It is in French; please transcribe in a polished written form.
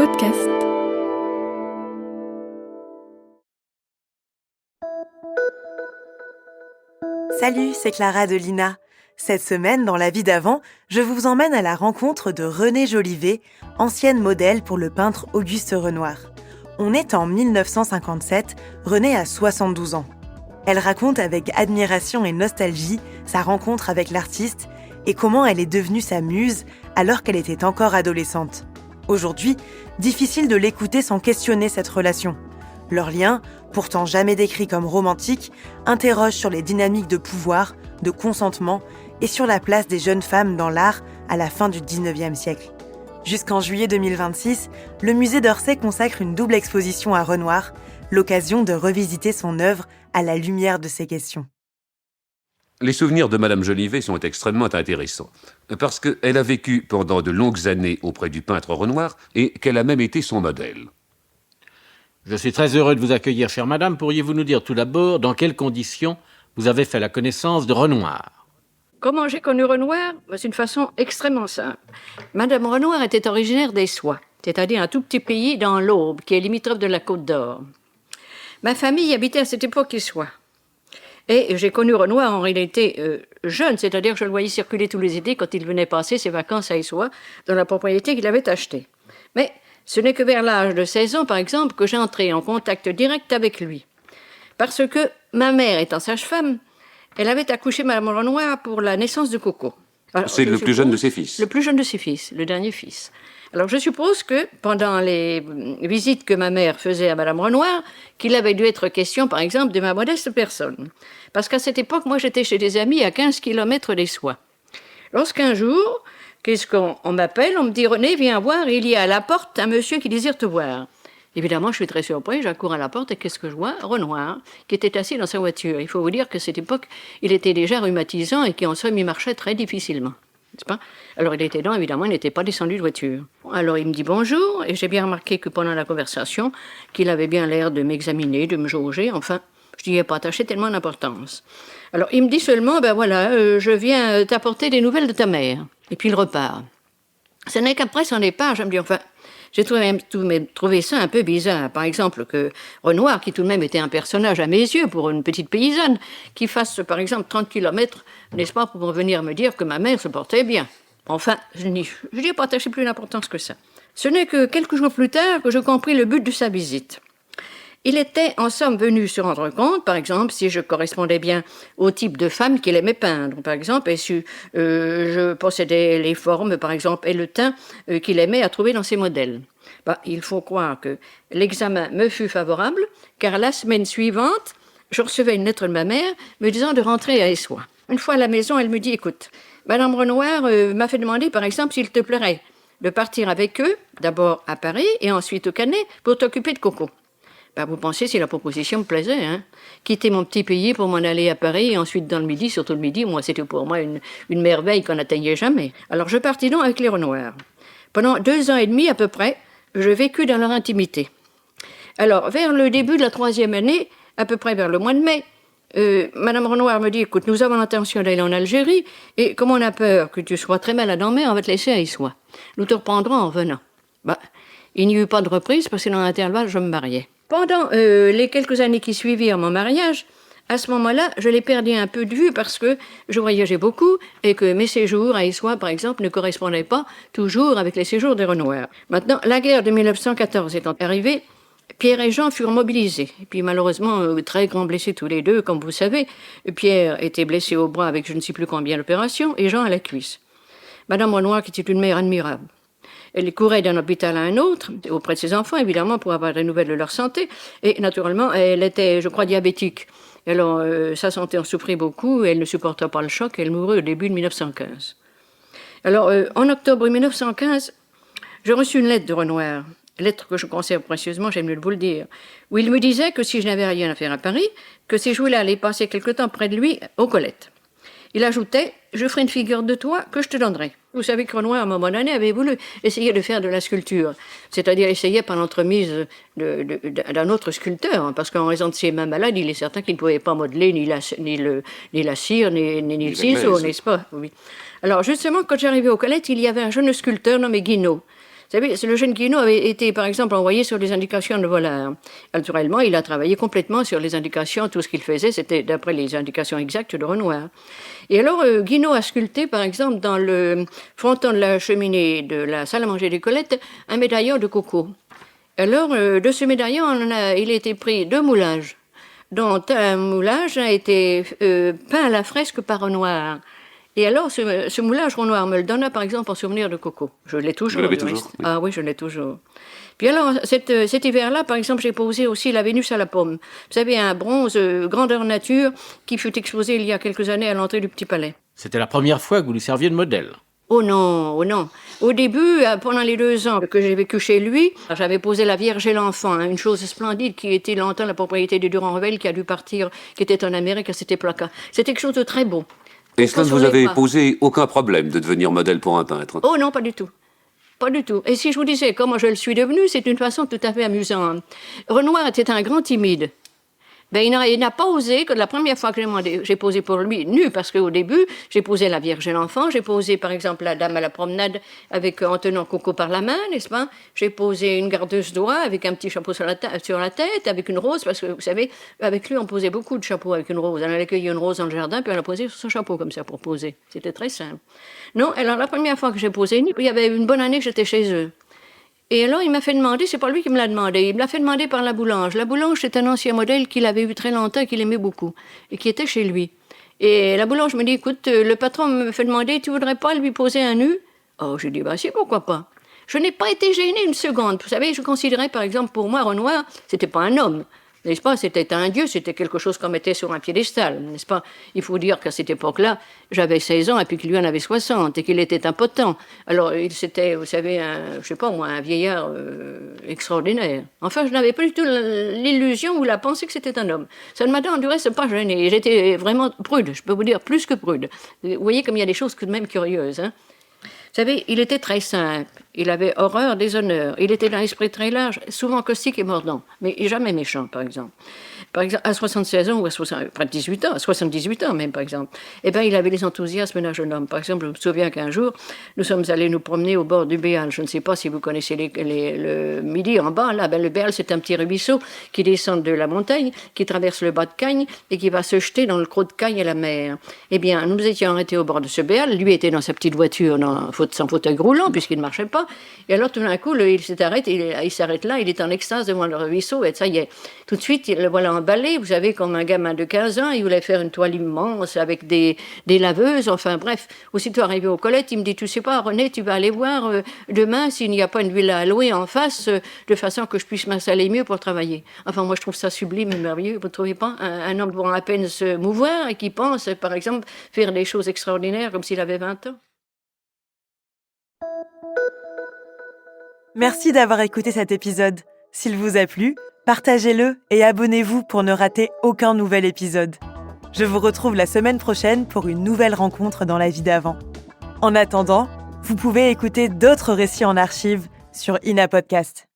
podcast. Salut, c'est Clara de Lina. Cette semaine, dans La vie d'avant, je vous emmène à la rencontre de Renée Jolivet, ancienne modèle pour le peintre Auguste Renoir. On est en 1957, Renée a 72 ans. Elle raconte avec admiration et nostalgie sa rencontre avec l'artiste et comment elle est devenue sa muse alors qu'elle était encore adolescente. Aujourd'hui, difficile de l'écouter sans questionner cette relation. Leur lien, pourtant jamais décrit comme romantique, interroge sur les dynamiques de pouvoir, de consentement et sur la place des jeunes femmes dans l'art à la fin du XIXe siècle. Jusqu'en juillet 2026, le musée d'Orsay consacre une double exposition à Renoir, l'occasion de revisiter son œuvre à la lumière de ces questions. Les souvenirs de Madame Jolivet sont extrêmement intéressants, parce qu'elle a vécu pendant de longues années auprès du peintre Renoir et qu'elle a même été son modèle. Je suis très heureux de vous accueillir, chère madame. Pourriez-vous nous dire tout d'abord dans quelles conditions vous avez fait la connaissance de Renoir ? Comment j'ai connu Renoir ? C'est une façon extrêmement simple. Madame Renoir était originaire des Soies, c'est-à-dire un tout petit pays dans l'Aube, qui est limitrophe de la Côte d'Or. Ma famille habitait à cette époque les Soies. Et j'ai connu Renoir en réalité jeune, c'est-à-dire que je le voyais circuler tous les étés quand il venait passer ses vacances à Issois, dans la propriété qu'il avait achetée. Mais ce n'est que vers l'âge de 16 ans, par exemple, que j'ai entré en contact direct avec lui. Parce que ma mère étant sage-femme, elle avait accouché Madame Renoir pour la naissance de Coco. Alors, C'est le plus jeune de ses fils. Le plus jeune de ses fils, le dernier fils. Alors je suppose que pendant les visites que ma mère faisait à Madame Renoir, qu'il avait dû être question, par exemple, de ma modeste personne. Parce qu'à cette époque, moi, j'étais chez des amis à 15 kilomètres des Soies. Lorsqu'un jour, qu'est-ce qu'on m'appelle ? On me dit « René, viens voir, il y a à la porte un monsieur qui désire te voir ». Évidemment, je suis très surpris, j'accours à la porte et qu'est-ce que je vois ? Renoir, qui était assis dans sa voiture. Il faut vous dire qu'à cette époque, il était déjà rhumatisant et qu'en somme, il marchait très difficilement. N'est-ce pas ? Alors, il était là, évidemment, il n'était pas descendu de voiture. Alors, il me dit bonjour, et j'ai bien remarqué que pendant la conversation, qu'il avait bien l'air de m'examiner, de me jauger, enfin, je n'y ai pas attaché tellement d'importance. Alors, il me dit seulement, ben voilà, je viens t'apporter des nouvelles de ta mère. Et puis, il repart. Ce n'est qu'après son départ, je me dis, enfin, j'ai trouvé ça un peu bizarre. Par exemple, que Renoir, qui tout de même était un personnage à mes yeux pour une petite paysanne, qui fasse, par exemple, 30 kilomètres, n'est-ce pas, pour venir me dire que ma mère se portait bien. Enfin, je n'y ai pas attaché plus d'importance que ça. Ce n'est que quelques jours plus tard que je compris le but de sa visite. Il était, en somme, venu se rendre compte, par exemple, si je correspondais bien au type de femme qu'il aimait peindre, par exemple, et si je possédais les formes, par exemple, et le teint qu'il aimait à trouver dans ses modèles. Il faut croire que l'examen me fut favorable, car la semaine suivante, je recevais une lettre de ma mère me disant de rentrer à Issois. Une fois à la maison, elle me dit, écoute, Madame Renoir m'a fait demander, par exemple, s'il te plairait de partir avec eux, d'abord à Paris et ensuite au Canet, pour t'occuper de Coco. Vous pensez si la proposition me plaisait, hein ? Quitter mon petit pays pour m'en aller à Paris et ensuite dans le Midi, surtout le Midi, moi c'était pour moi une merveille qu'on n'atteignait jamais. Alors je partis donc avec les Renoirs. Pendant 2 ans et demi à peu près, je vécus dans leur intimité. Alors vers le début de la 3e année, à peu près vers le mois de mai, Madame Renoir me dit, écoute, nous avons l'intention d'aller en Algérie et comme on a peur que tu sois très malade en mer, on va te laisser à Issois. Nous te reprendrons en venant. Il n'y eut pas de reprise parce que dans l'intervalle, je me mariais. Pendant les quelques années qui suivirent mon mariage, à ce moment-là, je l'ai perdu un peu de vue parce que je voyageais beaucoup et que mes séjours à Issois, par exemple, ne correspondaient pas toujours avec les séjours des Renoirs. Maintenant, la guerre de 1914 étant arrivée, Pierre et Jean furent mobilisés. Et puis malheureusement, très grands blessés tous les deux, comme vous savez. Pierre était blessé au bras avec je ne sais plus combien d'opérations et Jean à la cuisse. Madame Renoir, qui était une mère admirable. Elle courait d'un hôpital à un autre, auprès de ses enfants, évidemment, pour avoir des nouvelles de leur santé. Et naturellement, elle était, je crois, diabétique. Alors, sa santé en souffrait beaucoup, et elle ne supporta pas le choc, et elle mourut au début de 1915. Alors, en octobre 1915, j'ai reçu une lettre de Renoir, lettre que je conserve précieusement, j'aime mieux vous le dire, où il me disait que si je n'avais rien à faire à Paris, que si je voulais aller passer quelque temps près de lui, aux Colettes. Il ajoutait « Je ferai une figure de toi que je te donnerai ». Vous savez que Renoir, à un moment donné, avait voulu essayer de faire de la sculpture, c'est-à-dire essayer par l'entremise d'un autre sculpteur, hein, parce qu'en raison de ses mains malades, il est certain qu'il ne pouvait pas modeler ni la cire, ni le ciseau, n'est-ce pas ? Oui. Alors justement, quand j'arrivais aux Colettes, il y avait un jeune sculpteur nommé Guinaud. savez, le jeune Guinaud avait été, par exemple, envoyé sur les indications de Vollard. Naturellement, il a travaillé complètement sur les indications. Tout ce qu'il faisait, c'était d'après les indications exactes de Renoir. Et alors, Guinaud a sculpté, par exemple, dans le fronton de la cheminée de la salle à manger des Colettes, un médaillon de coco. Alors, de ce médaillon, il a été pris 2 moulages, dont un moulage a été peint à la fresque par Renoir. Et alors, ce moulage Renoir me le donna, par exemple, en souvenir de coco. Je l'ai toujours. Vous l'avez du toujours, reste. oui. Ah oui, je l'ai toujours. Puis alors, cet hiver-là, par exemple, j'ai posé aussi la Vénus à la pomme. Vous savez, un bronze grandeur nature qui fut exposé il y a quelques années à l'entrée du Petit Palais. C'était la première fois que vous lui serviez de modèle. Oh non, oh non. Au début, pendant les 2 ans que j'ai vécu chez lui, j'avais posé la Vierge et l'Enfant, hein, une chose splendide qui était longtemps la propriété de Durand-Revel, qui a dû partir, qui était en Amérique à cette époque-là. C'était quelque chose de très beau. Et cela ne Sur vous les avait bras. posé aucun problème de devenir modèle pour un peintre? Oh non, pas du tout. Pas du tout. Et si je vous disais comment je le suis devenu, c'est une façon tout à fait amusante. Renoir était un grand timide. Ben, il n'a pas osé, que la première fois que j'ai posé pour lui, nu, parce qu'au début, j'ai posé la Vierge et l'Enfant, j'ai posé par exemple la Dame à la promenade en tenant Coco par la main, n'est-ce pas? J'ai posé une gardeuse d'oie avec un petit chapeau sur la tête, avec une rose, parce que vous savez, avec lui, on posait beaucoup de chapeaux avec une rose. On allait cueillir une rose dans le jardin, puis on la posait sur son chapeau comme ça pour poser. C'était très simple. Non, alors la première fois que j'ai posé, il y avait une bonne année que j'étais chez eux. Et alors, il m'a fait demander, c'est pas lui qui me l'a demandé, il me l'a fait demander par la boulange. La boulange, c'est un ancien modèle qu'il avait eu très longtemps et qu'il aimait beaucoup, et qui était chez lui. Et la boulange me dit, écoute, le patron me fait demander, tu voudrais pas lui poser un nu? Oh, j'ai dit, bah si, pourquoi pas. Je n'ai pas été gênée une seconde. Vous savez, je considérais, par exemple, pour moi, Renoir, c'était pas un homme. N'est-ce pas? C'était un dieu, c'était quelque chose qu'on mettait sur un piédestal, n'est-ce pas? Il faut dire qu'à cette époque-là, j'avais 16 ans et puis que lui en avait 60 et qu'il était impotent. Alors, c'était, vous savez, je sais pas moi, un vieillard extraordinaire. Enfin, je n'avais pas du tout l'illusion ou la pensée que c'était un homme. Ça ne m'a du reste pas gênée. J'étais vraiment prude, je peux vous dire, plus que prude. Vous voyez comme il y a des choses tout de même curieuses, hein? Vous savez, il était très simple. Il avait horreur des honneurs. Il était d'un esprit très large, souvent caustique et mordant, mais jamais méchant, par exemple. Par exemple, à 76 ans ou à 18 ans, à 78 ans même, par exemple, eh ben, il avait les enthousiasmes d'un jeune homme. Par exemple, je me souviens qu'un jour, nous sommes allés nous promener au bord du Béal. Je ne sais pas si vous connaissez le Midi en bas, là. Ben, le Béal, c'est un petit ruisseau qui descend de la montagne, qui traverse le bas de Cagnes et qui va se jeter dans le creux de Cagnes et la mer. Eh bien, nous étions arrêtés au bord de ce Béal. Lui était dans sa petite voiture, sans fauteuil roulant, puisqu'il ne marchait pas. Et alors, tout d'un coup, il s'arrête là, il est en extase devant le ruisseau, et ça y est. Tout de suite, le voilà emballé, vous savez, comme un gamin de 15 ans, il voulait faire une toile immense avec des laveuses, enfin bref. Aussitôt arrivé aux Colettes, il me dit, tu sais pas, René, tu vas aller voir demain s'il n'y a pas une villa à louer en face, de façon que je puisse m'installer mieux pour travailler. Enfin, moi, je trouve ça sublime et merveilleux, vous ne trouvez pas? Un homme devant à peine se mouvoir et qui pense, par exemple, faire des choses extraordinaires comme s'il avait 20 ans. Merci d'avoir écouté cet épisode. S'il vous a plu, partagez-le et abonnez-vous pour ne rater aucun nouvel épisode. Je vous retrouve la semaine prochaine pour une nouvelle rencontre dans la vie d'avant. En attendant, vous pouvez écouter d'autres récits en archive sur Ina Podcast.